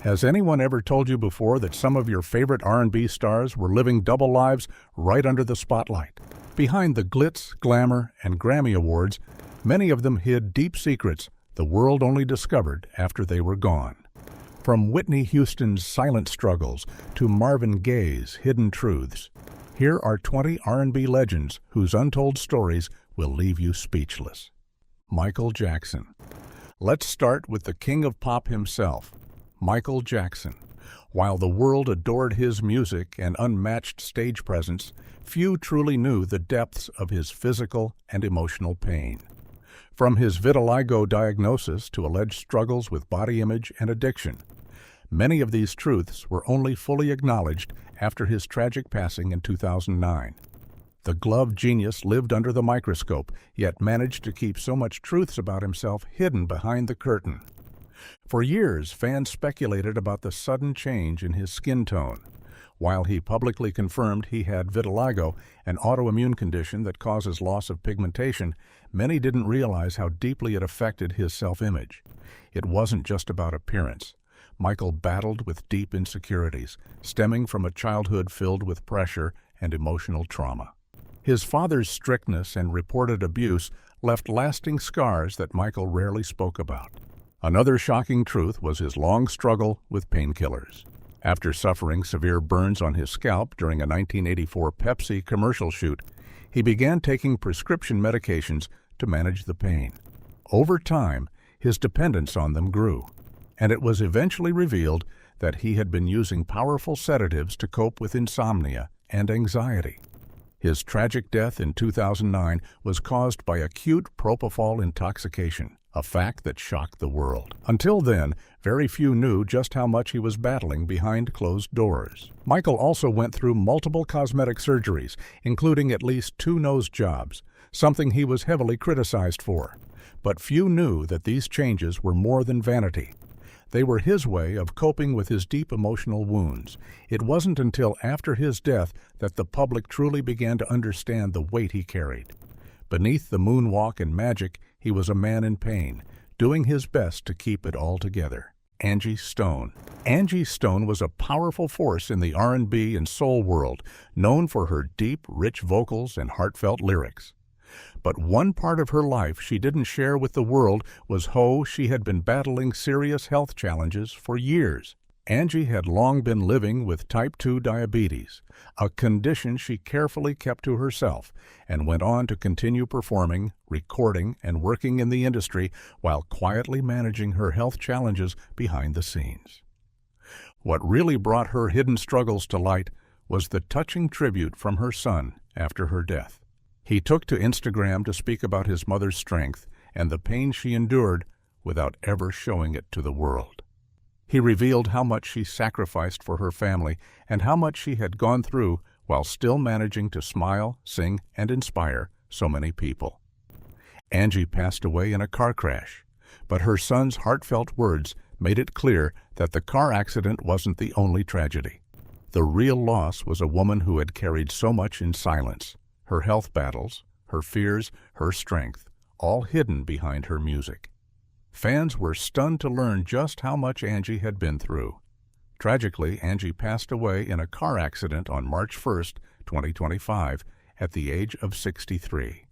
Has anyone ever told you before that some of your favorite R&B stars were living double lives right under the spotlight? Behind the glitz, glamour, and Grammy awards, many of them hid deep secrets the world only discovered after they were gone. From Whitney Houston's silent struggles to Marvin Gaye's hidden truths, here are 20 R&B legends whose untold stories will leave you speechless. Michael Jackson. Let's start with the king of pop himself, Michael Jackson. While the world adored his music and unmatched stage presence, few truly knew the depths of his physical and emotional pain. From his vitiligo diagnosis to alleged struggles with body image and addiction, many of these truths were only fully acknowledged after his tragic passing in 2009. The gloved genius lived under the microscope, yet managed to keep so much truths about himself hidden behind the curtain. For years, fans speculated about the sudden change in his skin tone. While he publicly confirmed he had vitiligo, an autoimmune condition that causes loss of pigmentation, many didn't realize how deeply it affected his self-image. It wasn't just about appearance. Michael battled with deep insecurities, stemming from a childhood filled with pressure and emotional trauma. His father's strictness and reported abuse left lasting scars that Michael rarely spoke about. Another shocking truth was his long struggle with painkillers. After suffering severe burns on his scalp during a 1984 Pepsi commercial shoot, he began taking prescription medications to manage the pain. Over time, his dependence on them grew, and it was eventually revealed that he had been using powerful sedatives to cope with insomnia and anxiety. His tragic death in 2009 was caused by acute propofol intoxication, a fact that shocked the world. Until then, very few knew just how much he was battling behind closed doors. Michael also went through multiple cosmetic surgeries, including at least 2 nose jobs, something he was heavily criticized for. But few knew that these changes were more than vanity. They were his way of coping with his deep emotional wounds. It wasn't until after his death that the public truly began to understand the weight he carried. Beneath the moonwalk and magic, he was a man in pain, doing his best to keep it all together. Angie Stone. Angie Stone was a powerful force in the R&B and soul world, known for her deep, rich vocals and heartfelt lyrics. But one part of her life she didn't share with the world was how she had been battling serious health challenges for years. Angie had long been living with type 2 diabetes, a condition she carefully kept to herself, and went on to continue performing, recording, and working in the industry while quietly managing her health challenges behind the scenes. What really brought her hidden struggles to light was the touching tribute from her son after her death. He took to Instagram to speak about his mother's strength and the pain she endured without ever showing it to the world. He revealed how much she sacrificed for her family and how much she had gone through while still managing to smile, sing, and inspire so many people. Angie passed away in a car crash, but her son's heartfelt words made it clear that the car accident wasn't the only tragedy. The real loss was a woman who had carried so much in silence, her health battles, her fears, her strength, all hidden behind her music. Fans were stunned to learn just how much Angie had been through. Tragically, Angie passed away in a car accident on March 1, 2025, at the age of 63.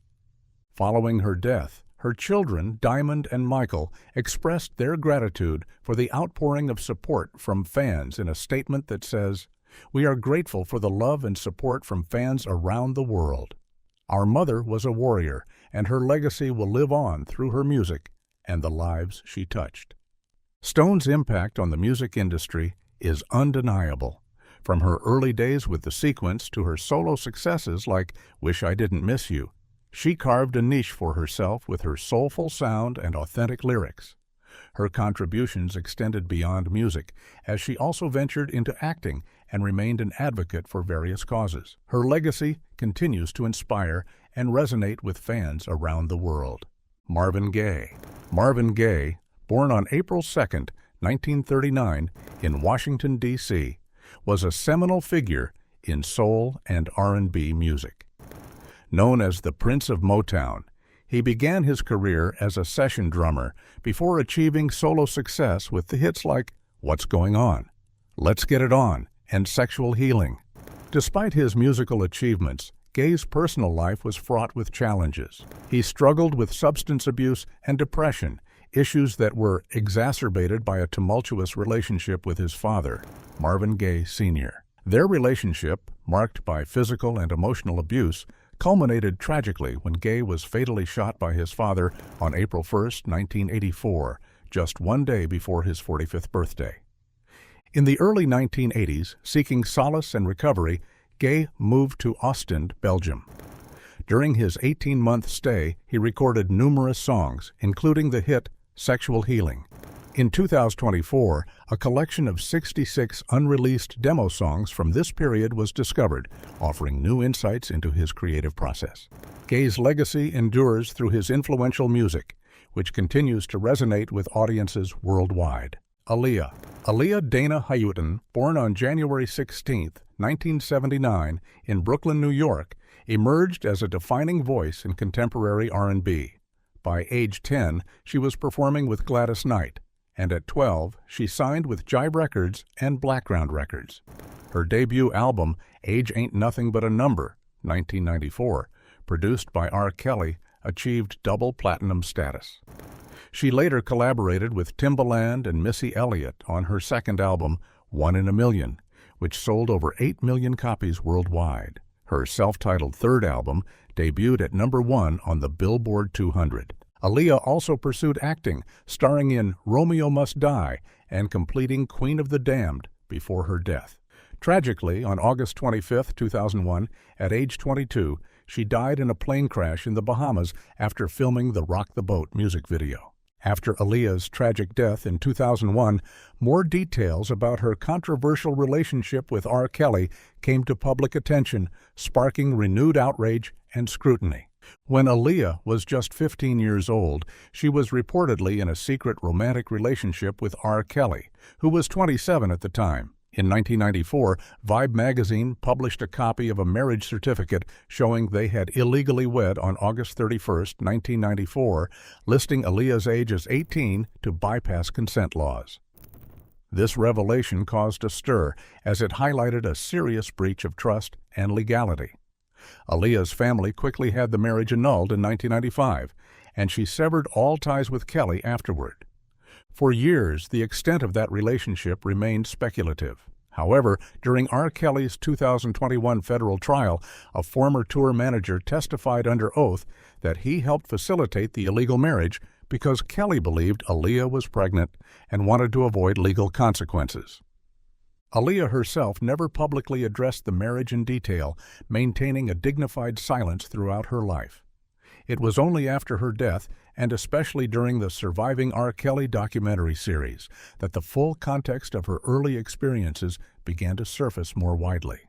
Following her death, her children, Diamond and Michael, expressed their gratitude for the outpouring of support from fans in a statement that says, "We are grateful for the love and support from fans around the world. Our mother was a warrior, and her legacy will live on through her music and the lives she touched." Stone's impact on the music industry is undeniable. From her early days with The Sequence to her solo successes like Wish I Didn't Miss You, she carved a niche for herself with her soulful sound and authentic lyrics. Her contributions extended beyond music, as she also ventured into acting and remained an advocate for various causes. Her legacy continues to inspire and resonate with fans around the world. Marvin Gaye. Marvin Gaye, born on April 2, 1939, in Washington, D.C., was a seminal figure in soul and R&B music. Known as the Prince of Motown, he began his career as a session drummer before achieving solo success with the hits like What's Going On, Let's Get It On, and Sexual Healing. Despite his musical achievements, Gaye's personal life was fraught with challenges. He struggled with substance abuse and depression, issues that were exacerbated by a tumultuous relationship with his father, Marvin Gaye Sr. Their relationship, marked by physical and emotional abuse, culminated tragically when Gaye was fatally shot by his father on April 1, 1984, just one day before his 45th birthday. In the early 1980s, seeking solace and recovery, Gaye moved to Ostend, Belgium. During his 18-month stay, he recorded numerous songs, including the hit Sexual Healing. In 2024, a collection of 66 unreleased demo songs from this period was discovered, offering new insights into his creative process. Gaye's legacy endures through his influential music, which continues to resonate with audiences worldwide. Aaliyah Dana Houghton, born on January 16, 1979, in Brooklyn, New York, emerged as a defining voice in contemporary R&B. By age 10, she was performing with Gladys Knight, and at 12, she signed with Jive Records and Blackground Records. Her debut album, Age Ain't Nothing But a Number, 1994, produced by R. Kelly, achieved double platinum status. She later collaborated with Timbaland and Missy Elliott on her second album, One in a Million, which sold over 8 million copies worldwide. Her self-titled third album debuted at #1 on the Billboard 200. Aaliyah also pursued acting, starring in Romeo Must Die and completing Queen of the Damned before her death. Tragically, on August 25, 2001, at age 22, she died in a plane crash in the Bahamas after filming the Rock the Boat music video. After Aaliyah's tragic death in 2001, more details about her controversial relationship with R. Kelly came to public attention, sparking renewed outrage and scrutiny. When Aaliyah was just 15 years old, she was reportedly in a secret romantic relationship with R. Kelly, who was 27 at the time. In 1994, Vibe magazine published a copy of a marriage certificate showing they had illegally wed on August 31, 1994, listing Aaliyah's age as 18 to bypass consent laws. This revelation caused a stir as it highlighted a serious breach of trust and legality. Aaliyah's family quickly had the marriage annulled in 1995, and she severed all ties with Kelly afterward. For years, the extent of that relationship remained speculative. However, during R. Kelly's 2021 federal trial, a former tour manager testified under oath that he helped facilitate the illegal marriage because Kelly believed Aaliyah was pregnant and wanted to avoid legal consequences. Aaliyah herself never publicly addressed the marriage in detail, maintaining a dignified silence throughout her life. It was only after her death, and especially during the Surviving R. Kelly documentary series, that the full context of her early experiences began to surface more widely.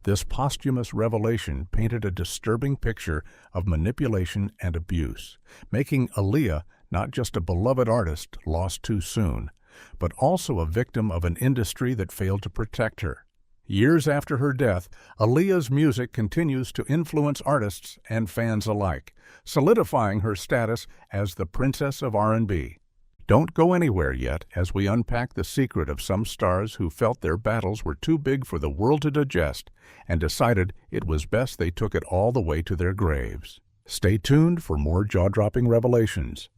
This posthumous revelation painted a disturbing picture of manipulation and abuse, making Aaliyah not just a beloved artist lost too soon, but also a victim of an industry that failed to protect her. Years after her death, Aaliyah's music continues to influence artists and fans alike, solidifying her status as the Princess of R&B. Don't go anywhere yet as we unpack the secret of some stars who felt their battles were too big for the world to digest and decided it was best they took it all the way to their graves. Stay tuned for more jaw-dropping revelations.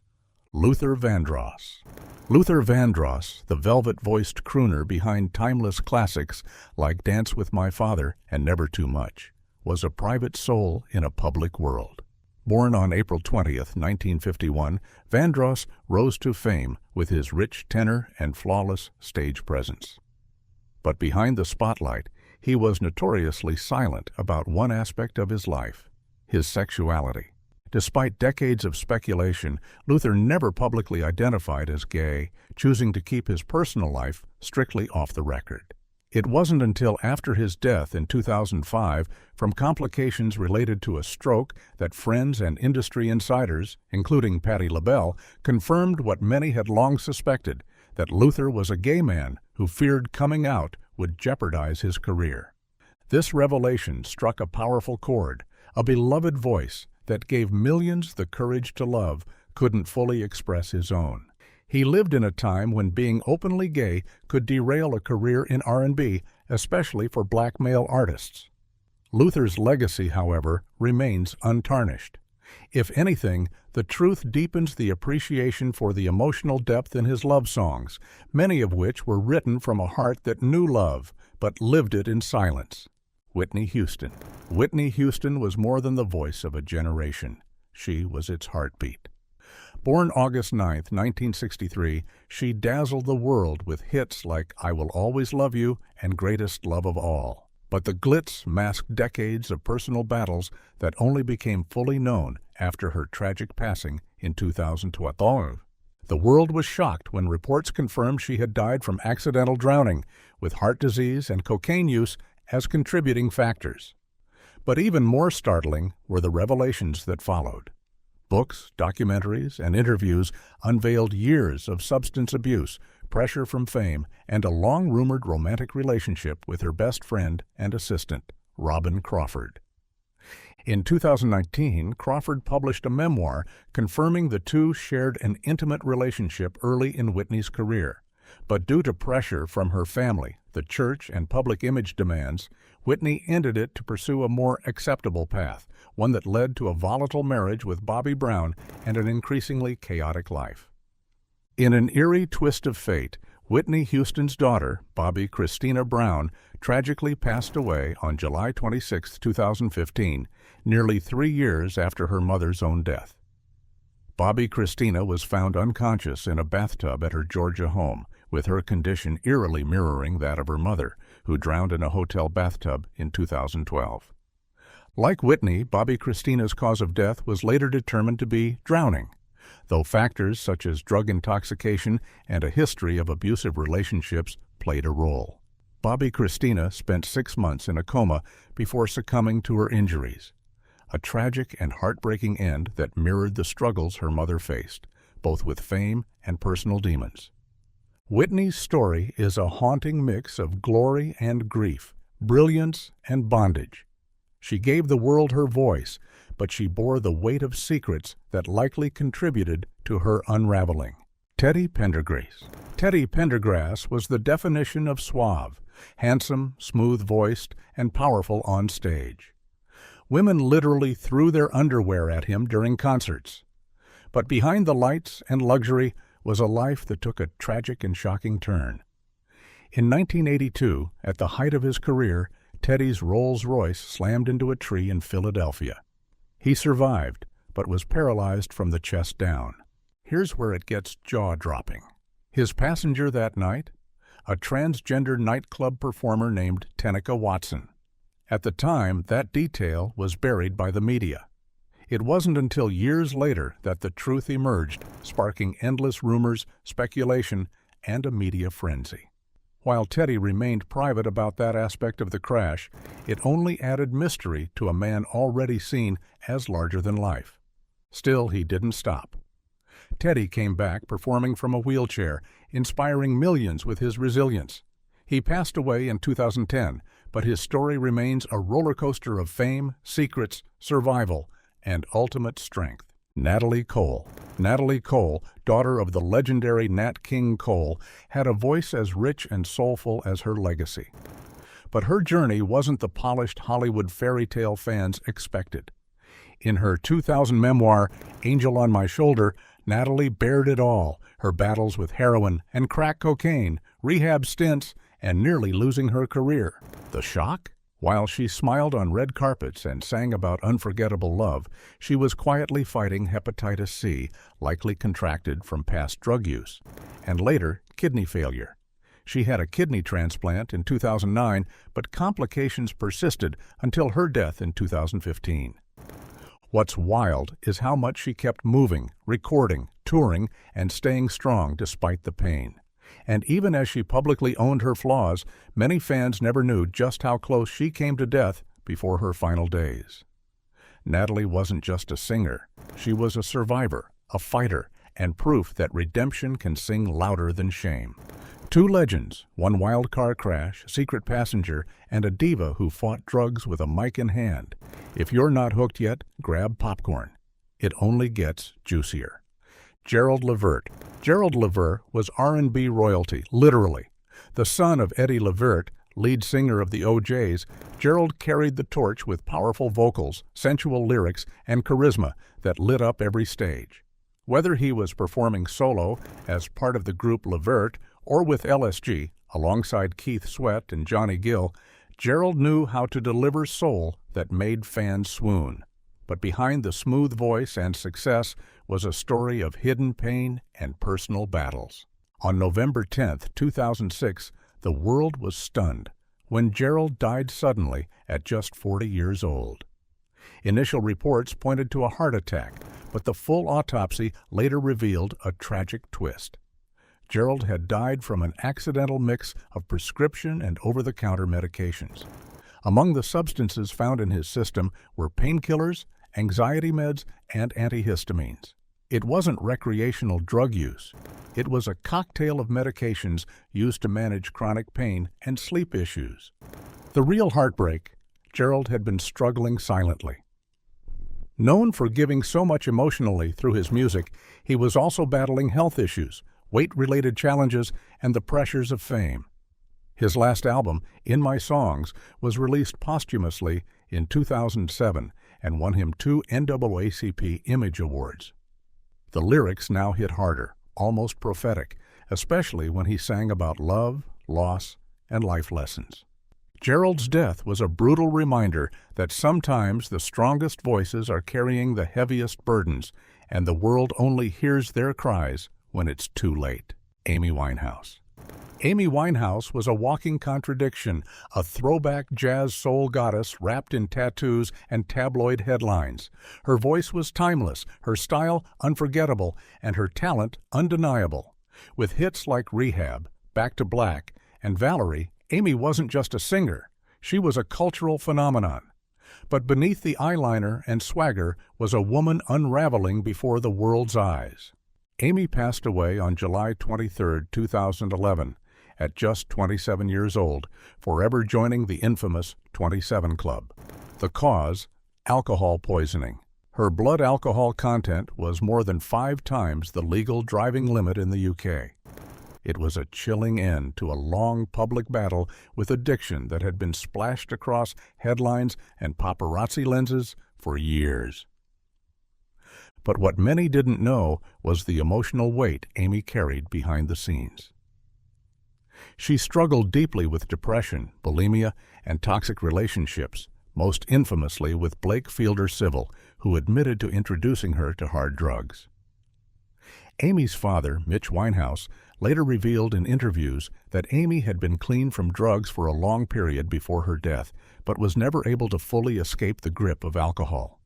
Luther Vandross. Luther Vandross, the velvet-voiced crooner behind timeless classics like Dance with My Father and Never Too Much, was a private soul in a public world. Born on April 20, 1951, Vandross rose to fame with his rich tenor and flawless stage presence. But behind the spotlight, he was notoriously silent about one aspect of his life: his sexuality. Despite decades of speculation, Luther never publicly identified as gay, choosing to keep his personal life strictly off the record. It wasn't until after his death in 2005, from complications related to a stroke, that friends and industry insiders, including Patti LaBelle, confirmed what many had long suspected, that Luther was a gay man who feared coming out would jeopardize his career. This revelation struck a powerful chord. A beloved voice that gave millions the courage to love couldn't fully express his own. He lived in a time when being openly gay could derail a career in R&B, especially for black male artists. Luther's legacy, however, remains untarnished. If anything, the truth deepens the appreciation for the emotional depth in his love songs, many of which were written from a heart that knew love, but lived it in silence. Whitney Houston. Whitney Houston was more than the voice of a generation. She was its heartbeat. Born August 9, 1963, she dazzled the world with hits like I Will Always Love You and Greatest Love of All. But the glitz masked decades of personal battles that only became fully known after her tragic passing in 2012. The world was shocked when reports confirmed she had died from accidental drowning, with heart disease and cocaine use as contributing factors. But even more startling were the revelations that followed. Books, documentaries, and interviews unveiled years of substance abuse, pressure from fame, and a long-rumored romantic relationship with her best friend and assistant, Robin Crawford. In 2019, Crawford published a memoir confirming the two shared an intimate relationship early in Whitney's career. But due to pressure from her family, the church, and public image demands, Whitney ended it to pursue a more acceptable path, one that led to a volatile marriage with Bobby Brown and an increasingly chaotic life. In an eerie twist of fate, Whitney Houston's daughter, Bobby Christina Brown, tragically passed away on July 26, 2015, nearly 3 years after her mother's own death. Bobby Christina was found unconscious in a bathtub at her Georgia home, with her condition eerily mirroring that of her mother, who drowned in a hotel bathtub in 2012. Like Whitney, Bobby Christina's cause of death was later determined to be drowning, though factors such as drug intoxication and a history of abusive relationships played a role. Bobby Christina spent 6 months in a coma before succumbing to her injuries, a tragic and heartbreaking end that mirrored the struggles her mother faced, both with fame and personal demons. Whitney's story is a haunting mix of glory and grief, brilliance and bondage. She gave the world her voice, but she bore the weight of secrets that likely contributed to her unraveling. Teddy Pendergrass. Teddy Pendergrass was the definition of suave, handsome, smooth-voiced, and powerful on stage. Women literally threw their underwear at him during concerts. But behind the lights and luxury was a life that took a tragic and shocking turn. In 1982, at the height of his career, Teddy's Rolls-Royce slammed into a tree in Philadelphia. He survived, but was paralyzed from the chest down. Here's where it gets jaw-dropping. His passenger that night? A transgender nightclub performer named Tenica Watson. At the time, that detail was buried by the media. It wasn't until years later that the truth emerged, sparking endless rumors, speculation, and a media frenzy. While Teddy remained private about that aspect of the crash, it only added mystery to a man already seen as larger than life. Still, he didn't stop. Teddy came back performing from a wheelchair, inspiring millions with his resilience. He passed away in 2010, but his story remains a roller coaster of fame, secrets, survival, and ultimate strength. Natalie Cole. Natalie Cole, daughter of the legendary Nat King Cole, had a voice as rich and soulful as her legacy. But her journey wasn't the polished Hollywood fairy tale fans expected. In her 2000 memoir, Angel on My Shoulder, Natalie bared it all, her battles with heroin and crack cocaine, rehab stints, and nearly losing her career. The shock? While she smiled on red carpets and sang about unforgettable love, she was quietly fighting hepatitis C, likely contracted from past drug use, and later kidney failure. She had a kidney transplant in 2009, but complications persisted until her death in 2015. What's wild is how much she kept moving, recording, touring, and staying strong despite the pain. And even as she publicly owned her flaws, many fans never knew just how close she came to death before her final days. Natalie wasn't just a singer. She was a survivor, a fighter, and proof that redemption can sing louder than shame. Two legends, one wild car crash, secret passenger, and a diva who fought drugs with a mic in hand. If you're not hooked yet, grab popcorn. It only gets juicier. Gerald Levert. Gerald Levert was R&B royalty, literally. The son of Eddie Levert, lead singer of the O'Jays, Gerald carried the torch with powerful vocals, sensual lyrics, and charisma that lit up every stage. Whether he was performing solo as part of the group Levert or with LSG, alongside Keith Sweat and Johnny Gill, Gerald knew how to deliver soul that made fans swoon. But behind the smooth voice and success was a story of hidden pain and personal battles. On November 10, 2006, the world was stunned when Gerald died suddenly at just 40 years old. Initial reports pointed to a heart attack, but the full autopsy later revealed a tragic twist. Gerald had died from an accidental mix of prescription and over-the-counter medications. Among the substances found in his system were painkillers, anxiety meds, and antihistamines. It wasn't recreational drug use. It was a cocktail of medications used to manage chronic pain and sleep issues. The real heartbreak, Gerald had been struggling silently. Known for giving so much emotionally through his music, he was also battling health issues, weight-related challenges, and the pressures of fame. His last album, In My Songs, was released posthumously in 2007 and won him 2 NAACP Image Awards. The lyrics now hit harder, almost prophetic, especially when he sang about love, loss, and life lessons. Gerald's death was a brutal reminder that sometimes the strongest voices are carrying the heaviest burdens, and the world only hears their cries when it's too late. Amy Winehouse. Amy Winehouse was a walking contradiction, a throwback jazz soul goddess wrapped in tattoos and tabloid headlines. Her voice was timeless, her style unforgettable, and her talent undeniable. With hits like Rehab, Back to Black, and Valerie, Amy wasn't just a singer, she was a cultural phenomenon. But beneath the eyeliner and swagger was a woman unraveling before the world's eyes. Amy passed away on July 23, 2011, at just 27 years old, forever joining the infamous 27 Club. The cause? Alcohol poisoning. Her blood alcohol content was more than 5 times the legal driving limit in the UK. It was a chilling end to a long public battle with addiction that had been splashed across headlines and paparazzi lenses for years. But what many didn't know was the emotional weight Amy carried behind the scenes. She struggled deeply with depression, bulimia, and toxic relationships, most infamously with Blake Fielder Civil, who admitted to introducing her to hard drugs. Amy's father, Mitch Winehouse, later revealed in interviews that Amy had been clean from drugs for a long period before her death, but was never able to fully escape the grip of alcohol.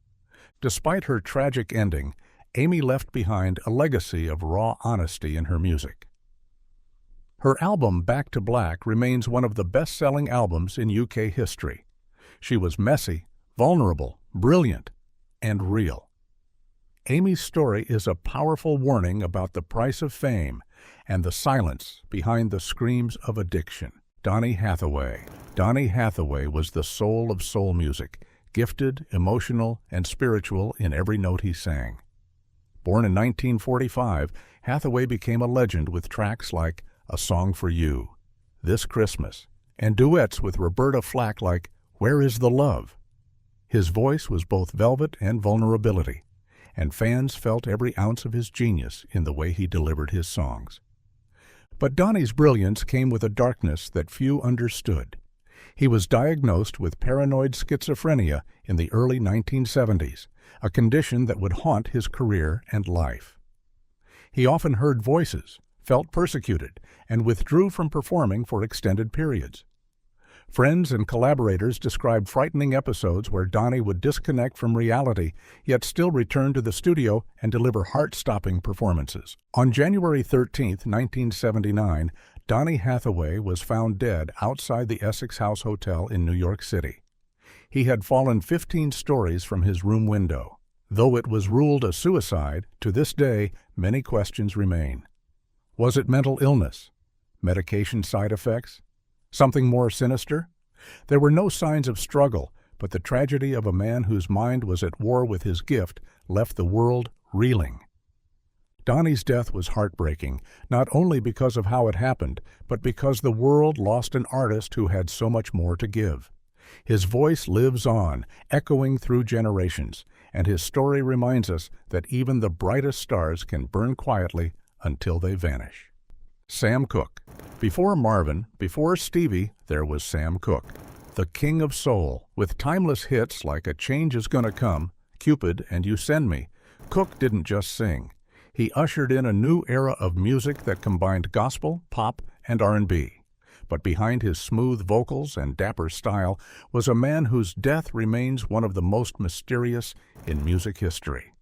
Despite her tragic ending, Amy left behind a legacy of raw honesty in her music. Her album Back to Black remains one of the best-selling albums in UK history. She was messy, vulnerable, brilliant, and real. Amy's story is a powerful warning about the price of fame and the silence behind the screams of addiction. Donny Hathaway. Donny Hathaway was the soul of soul music, gifted, emotional, and spiritual in every note he sang. Born in 1945, Hathaway became a legend with tracks like A Song for You, This Christmas, and duets with Roberta Flack like Where Is the Love? His voice was both velvet and vulnerability, and fans felt every ounce of his genius in the way he delivered his songs. But Donny's brilliance came with a darkness that few understood. He was diagnosed with paranoid schizophrenia in the early 1970s, a condition that would haunt his career and life. He often heard voices, felt persecuted, and withdrew from performing for extended periods. Friends and collaborators described frightening episodes where Donny would disconnect from reality, yet still return to the studio and deliver heart-stopping performances. On January 13, 1979, Donny Hathaway was found dead outside the Essex House Hotel in New York City. He had fallen 15 stories from his room window. Though it was ruled a suicide, to this day, many questions remain. Was it mental illness? Medication side effects? Something more sinister? There were no signs of struggle, but the tragedy of a man whose mind was at war with his gift left the world reeling. Donnie's death was heartbreaking, not only because of how it happened, but because the world lost an artist who had so much more to give. His voice lives on, echoing through generations, and his story reminds us that even the brightest stars can burn quietly until they vanish. Sam Cooke. Before Marvin, before Stevie, there was Sam Cooke, the king of soul. With timeless hits like A Change Is Gonna Come, Cupid, and You Send Me, Cooke didn't just sing. He ushered in a new era of music that combined gospel, pop, and R&B. But behind his smooth vocals and dapper style was a man whose death remains one of the most mysterious in music history.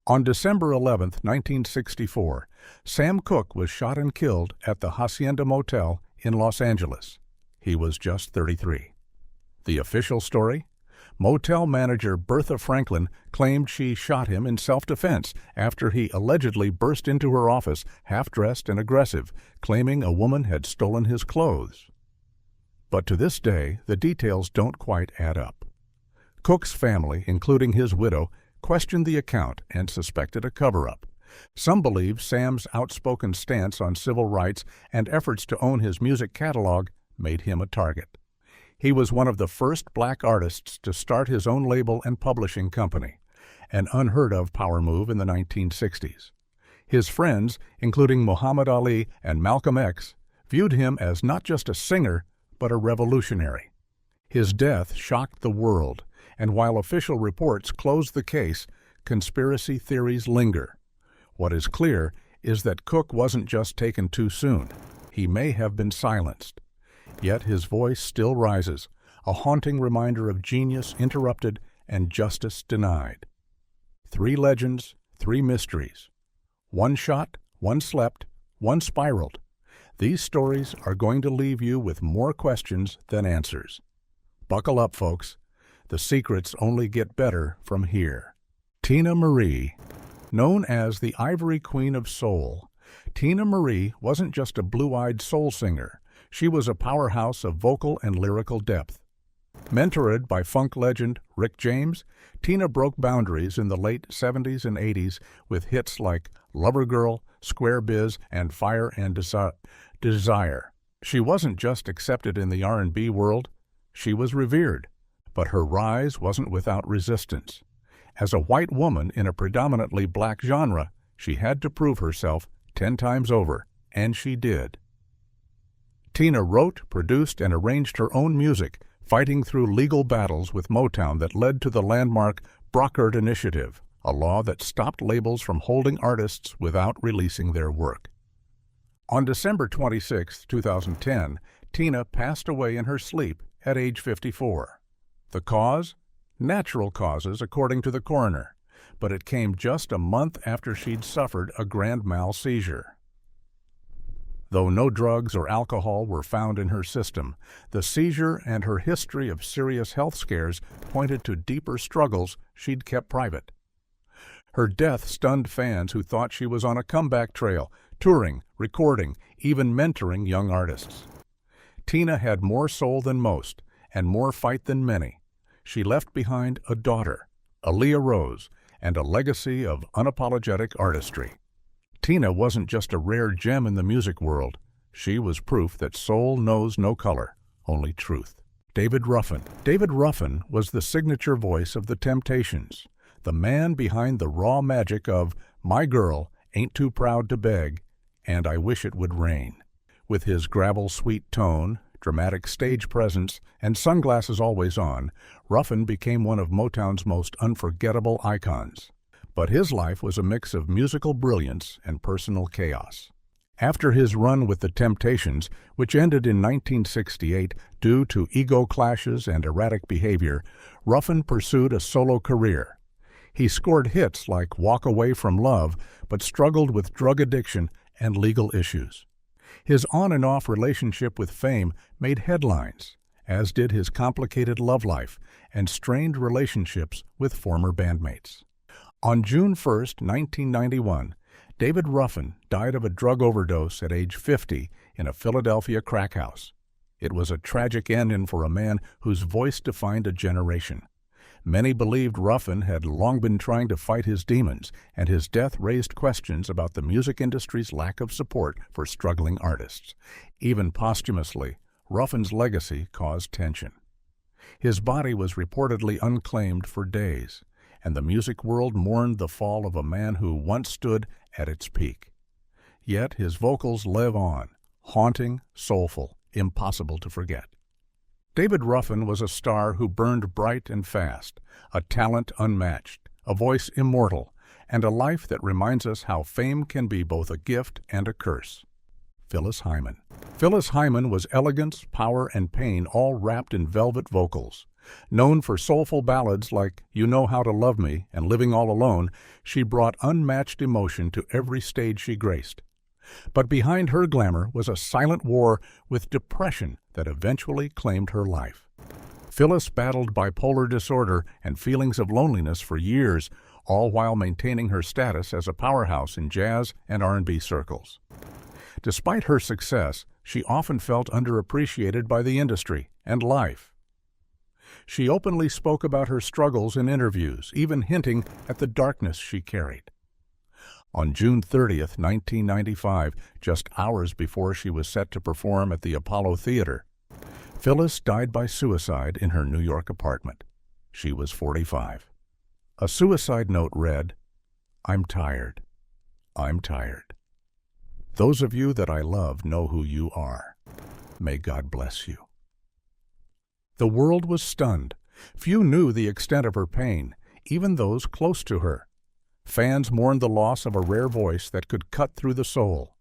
On December 11, 1964, Sam Cooke was shot and killed at the Hacienda Motel in Los Angeles. He was just 33. The official story? Motel manager Bertha Franklin claimed she shot him in self-defense after he allegedly burst into her office half-dressed and aggressive, claiming a woman had stolen his clothes. But to this day, the details don't quite add up. Cooke's family, including his widow, questioned the account and suspected a cover-up. Some believe Sam's outspoken stance on civil rights and efforts to own his music catalog made him a target. He was one of the first black artists to start his own label and publishing company, an unheard-of power move in the 1960s. His friends, including Muhammad Ali and Malcolm X, viewed him as not just a singer, but a revolutionary. His death shocked the world, and while official reports closed the case, conspiracy theories linger. What is clear is that Cooke wasn't just taken too soon. He may have been silenced. Yet his voice still rises, a haunting reminder of genius interrupted and justice denied. 3 legends, 3 mysteries. One shot, one slept, one spiraled. These stories are going to leave you with more questions than answers. Buckle up, folks. The secrets only get better from here. Tina Marie. Known as the Ivory Queen of Soul, Tina Marie wasn't just a blue-eyed soul singer. She was a powerhouse of vocal and lyrical depth. Mentored by funk legend Rick James, Tina broke boundaries in the late 70s and 80s with hits like Lover Girl, Square Biz, and Fire and Desire. She wasn't just accepted in the R&B world, she was revered. But her rise wasn't without resistance. As a white woman in a predominantly black genre, she had to prove herself 10 times over, and she did. Tina wrote, produced, and arranged her own music, fighting through legal battles with Motown that led to the landmark Brockert Initiative, a law that stopped labels from holding artists without releasing their work. On December 26, 2010, Tina passed away in her sleep at age 54. The cause? Natural causes, according to the coroner, but it came just a month after she'd suffered a grand mal seizure. Though no drugs or alcohol were found in her system, the seizure and her history of serious health scares pointed to deeper struggles she'd kept private. Her death stunned fans who thought she was on a comeback trail, touring, recording, even mentoring young artists. Tina had more soul than most, and more fight than many. She left behind a daughter, Aaliyah Rose, and a legacy of unapologetic artistry. Tina wasn't just a rare gem in the music world. She was proof that soul knows no color, only truth. David Ruffin. David Ruffin was the signature voice of The Temptations, the man behind the raw magic of My Girl, Ain't Too Proud to Beg, and I Wish It Would Rain. With his gravel-sweet tone, dramatic stage presence, and sunglasses always on, Ruffin became one of Motown's most unforgettable icons. But his life was a mix of musical brilliance and personal chaos. After his run with The Temptations, which ended in 1968 due to ego clashes and erratic behavior, Ruffin pursued a solo career. He scored hits like Walk Away from Love, but struggled with drug addiction and legal issues. His on-and-off relationship with fame made headlines, as did his complicated love life and strained relationships with former bandmates. On June 1, 1991, David Ruffin died of a drug overdose at age 50 in a Philadelphia crack house. It was a tragic ending for a man whose voice defined a generation. Many believed Ruffin had long been trying to fight his demons, and his death raised questions about the music industry's lack of support for struggling artists. Even posthumously, Ruffin's legacy caused tension. His body was reportedly unclaimed for days, and the music world mourned the fall of a man who once stood at its peak. Yet his vocals live on, haunting, soulful, impossible to forget. David Ruffin was a star who burned bright and fast, a talent unmatched, a voice immortal, and a life that reminds us how fame can be both a gift and a curse. Phyllis Hyman. Phyllis Hyman was elegance, power, and pain all wrapped in velvet vocals. Known for soulful ballads like You Know How to Love Me and Living All Alone, she brought unmatched emotion to every stage she graced. But behind her glamour was a silent war with depression that eventually claimed her life. Phyllis battled bipolar disorder and feelings of loneliness for years, all while maintaining her status as a powerhouse in jazz and R&B circles. Despite her success, she often felt underappreciated by the industry and life. She openly spoke about her struggles in interviews, even hinting at the darkness she carried. On June 30, 1995, just hours before she was set to perform at the Apollo Theater, Phyllis died by suicide in her New York apartment. She was 45. A suicide note read, "I'm tired. I'm tired. Those of you that I love know who you are. May God bless you." The world was stunned. Few knew the extent of her pain, even those close to her. Fans mourned the loss of a rare voice that could cut through the soul.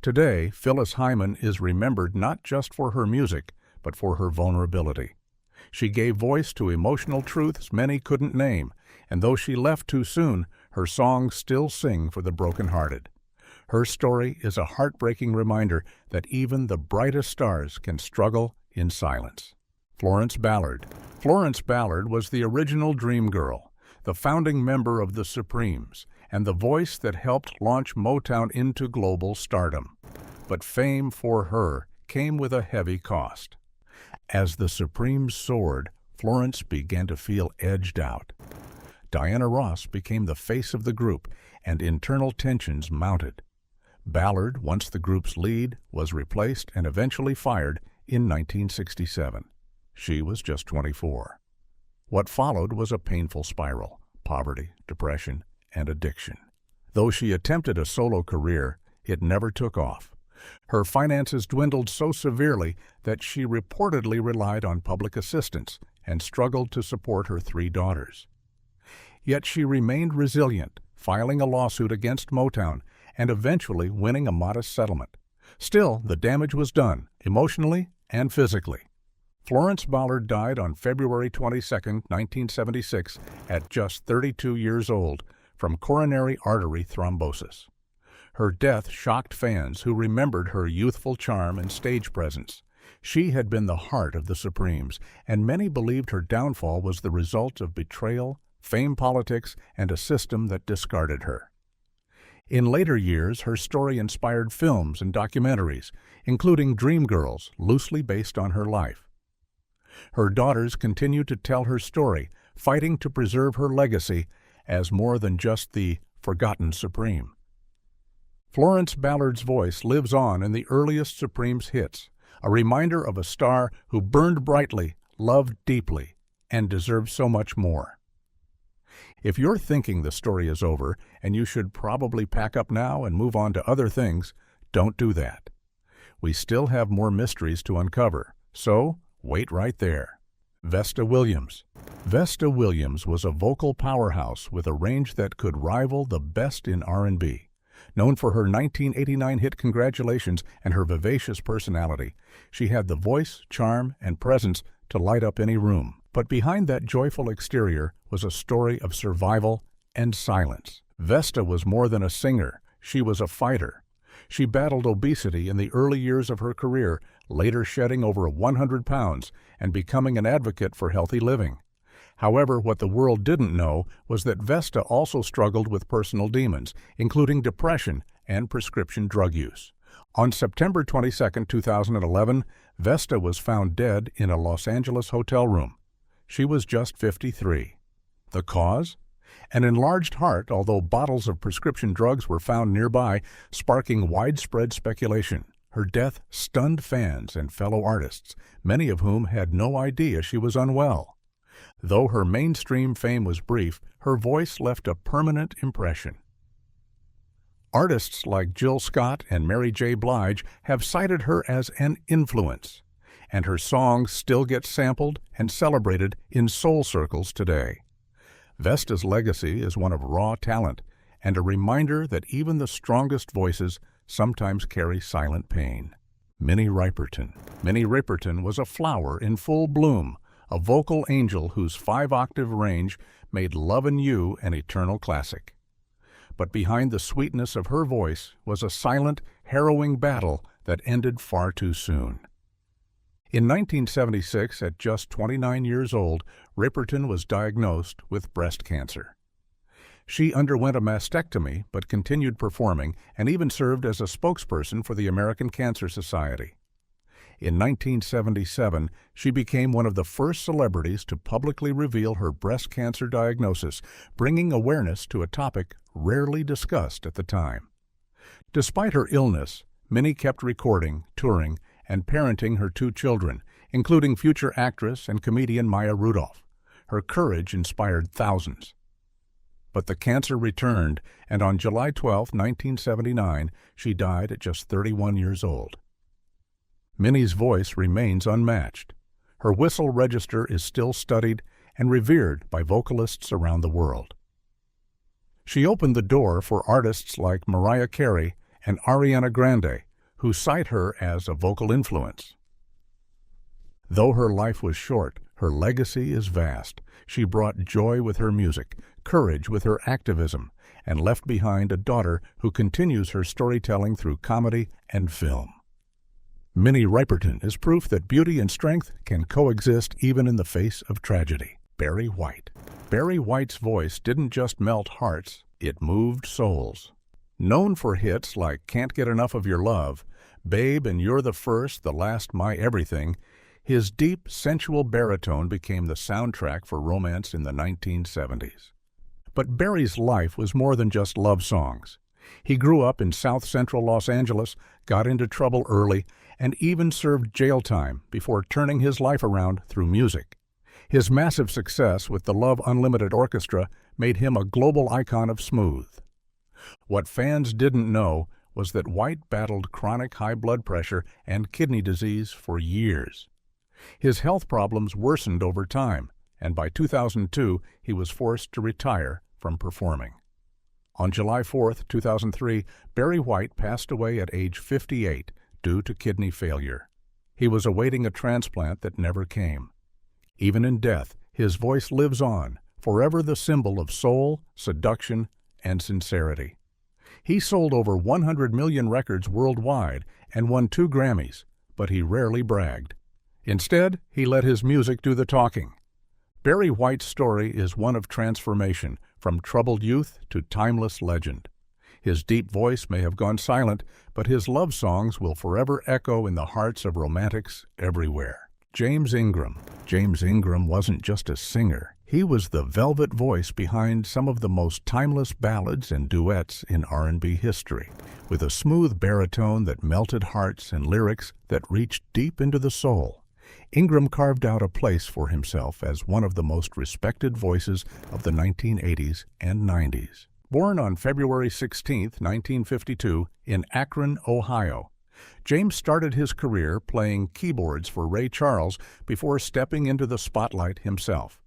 Today, Phyllis Hyman is remembered not just for her music, but for her vulnerability. She gave voice to emotional truths many couldn't name, and though she left too soon, her songs still sing for the brokenhearted. Her story is a heartbreaking reminder that even the brightest stars can struggle in silence. Florence Ballard. Florence Ballard was the original dream girl, the founding member of the Supremes, and the voice that helped launch Motown into global stardom. But fame for her came with a heavy cost. As the Supremes soared, Florence began to feel edged out. Diana Ross became the face of the group, and internal tensions mounted. Ballard, once the group's lead, was replaced and eventually fired in 1967. She was just 24. What followed was a painful spiral: poverty, depression, and addiction. Though she attempted a solo career, it never took off. Her finances dwindled so severely that she reportedly relied on public assistance and struggled to support her 3 daughters. Yet she remained resilient, filing a lawsuit against Motown and eventually winning a modest settlement. Still, the damage was done, emotionally and physically. Florence Ballard died on February 22, 1976, at just 32 years old, from coronary artery thrombosis. Her death shocked fans who remembered her youthful charm and stage presence. She had been the heart of the Supremes, and many believed her downfall was the result of betrayal, fame politics, and a system that discarded her. In later years, her story inspired films and documentaries, including Dreamgirls, loosely based on her life. Her daughters continue to tell her story, fighting to preserve her legacy as more than just the forgotten Supreme. Florence Ballard's voice lives on in the earliest Supremes hits, a reminder of a star who burned brightly, loved deeply, and deserved so much more. If you're thinking the story is over and you should probably pack up now and move on to other things, don't do that. We still have more mysteries to uncover, so wait right there. Vesta Williams. Vesta Williams was a vocal powerhouse with a range that could rival the best in R&B. Known for her 1989 hit Congratulations and her vivacious personality, she had the voice, charm, and presence to light up any room. But behind that joyful exterior was a story of survival and silence. Vesta was more than a singer. She was a fighter. She battled obesity in the early years of her career, later shedding over 100 pounds and becoming an advocate for healthy living. However, what the world didn't know was that Vesta also struggled with personal demons, including depression and prescription drug use. On September 22, 2011, Vesta was found dead in a Los Angeles hotel room. She was just 53. The cause? An enlarged heart, although bottles of prescription drugs were found nearby, sparking widespread speculation. Her death stunned fans and fellow artists, many of whom had no idea she was unwell. Though her mainstream fame was brief, her voice left a permanent impression. Artists like Jill Scott and Mary J. Blige have cited her as an influence, and her songs still get sampled and celebrated in soul circles today. Vesta's legacy is one of raw talent and a reminder that even the strongest voices sometimes carry silent pain. Minnie Riperton. Minnie Riperton was a flower in full bloom, a vocal angel whose 5-octave range made Lovin' You an eternal classic. But behind the sweetness of her voice was a silent, harrowing battle that ended far too soon. In 1976, at just 29 years old, Riperton was diagnosed with breast cancer. She underwent a mastectomy but continued performing and even served as a spokesperson for the American Cancer Society. In 1977, she became one of the first celebrities to publicly reveal her breast cancer diagnosis, bringing awareness to a topic rarely discussed at the time. Despite her illness, Minnie kept recording, touring, and parenting her 2 children, including future actress and comedian Maya Rudolph. Her courage inspired thousands. But the cancer returned, and on July 12, 1979, she died at just 31 years old. Minnie's voice remains unmatched. Her whistle register is still studied and revered by vocalists around the world. She opened the door for artists like Mariah Carey and Ariana Grande, who cite her as a vocal influence. Though her life was short, her legacy is vast. She brought joy with her music, courage with her activism, and left behind a daughter who continues her storytelling through comedy and film. Minnie Riperton is proof that beauty and strength can coexist even in the face of tragedy. Barry White. Barry White's voice didn't just melt hearts, it moved souls. Known for hits like Can't Get Enough of Your Love, Babe and You're the First, the Last, My Everything, his deep, sensual baritone became the soundtrack for romance in the 1970s. But Barry's life was more than just love songs. He grew up in South Central Los Angeles, got into trouble early, and even served jail time before turning his life around through music. His massive success with the Love Unlimited Orchestra made him a global icon of smooth. What fans didn't know was that White battled chronic high blood pressure and kidney disease for years. His health problems worsened over time, and by 2002 he was forced to retire from performing. On July 4, 2003, Barry White passed away at age 58 due to kidney failure. He was awaiting a transplant that never came. Even in death, his voice lives on, forever the symbol of soul, seduction, and sincerity. He sold over 100 million records worldwide and won 2 Grammys, but he rarely bragged. Instead, he let his music do the talking. Barry White's story is one of transformation, from troubled youth to timeless legend. His deep voice may have gone silent, but his love songs will forever echo in the hearts of romantics everywhere. James Ingram. James Ingram wasn't just a singer. He was the velvet voice behind some of the most timeless ballads and duets in R&B history, with a smooth baritone that melted hearts and lyrics that reached deep into the soul. Ingram carved out a place for himself as one of the most respected voices of the 1980s and 90s. Born on February 16, 1952, in Akron, Ohio, James started his career playing keyboards for Ray Charles before stepping into the spotlight himself.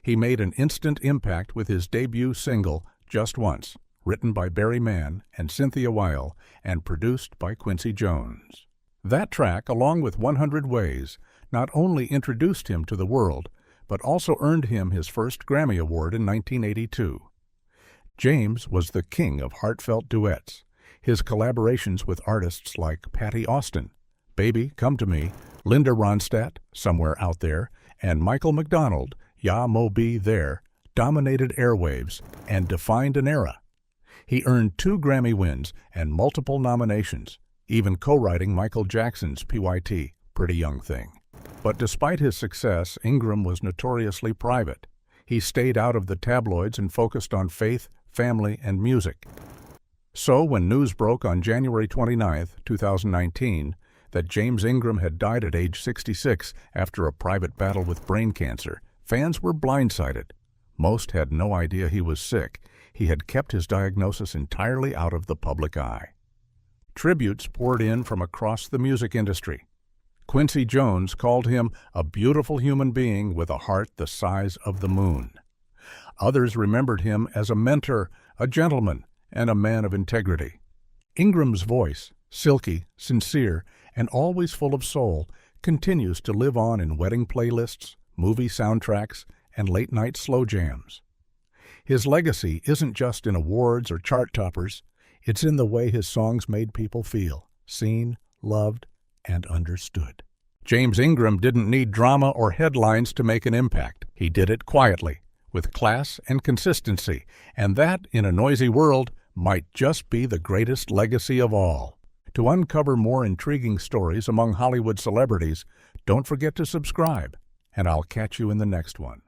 He made an instant impact with his debut single, Just Once, written by Barry Mann and Cynthia Weil and produced by Quincy Jones. That track, along with 100 Ways, not only introduced him to the world, but also earned him his first Grammy Award in 1982. James was the king of heartfelt duets. His collaborations with artists like Patti Austin, Baby, Come to Me, Linda Ronstadt, Somewhere Out There, and Michael McDonald, Ya Mo Be There, dominated airwaves and defined an era. He earned 2 Grammy wins and multiple nominations, even co-writing Michael Jackson's PYT, Pretty Young Thing. But despite his success, Ingram was notoriously private. He stayed out of the tabloids and focused on faith, family, and music. So when news broke on January 29, 2019, that James Ingram had died at age 66 after a private battle with brain cancer, fans were blindsided. Most had no idea he was sick. He had kept his diagnosis entirely out of the public eye. Tributes poured in from across the music industry. Quincy Jones called him a beautiful human being with a heart the size of the moon. Others remembered him as a mentor, a gentleman, and a man of integrity. Ingram's voice, silky, sincere, and always full of soul, continues to live on in wedding playlists, movie soundtracks, and late-night slow jams. His legacy isn't just in awards or chart toppers, it's in the way his songs made people feel, seen, loved, and understood. James Ingram didn't need drama or headlines to make an impact. He did it quietly, with class and consistency, and that, in a noisy world, might just be the greatest legacy of all. To uncover more intriguing stories among Hollywood celebrities, don't forget to subscribe, and I'll catch you in the next one.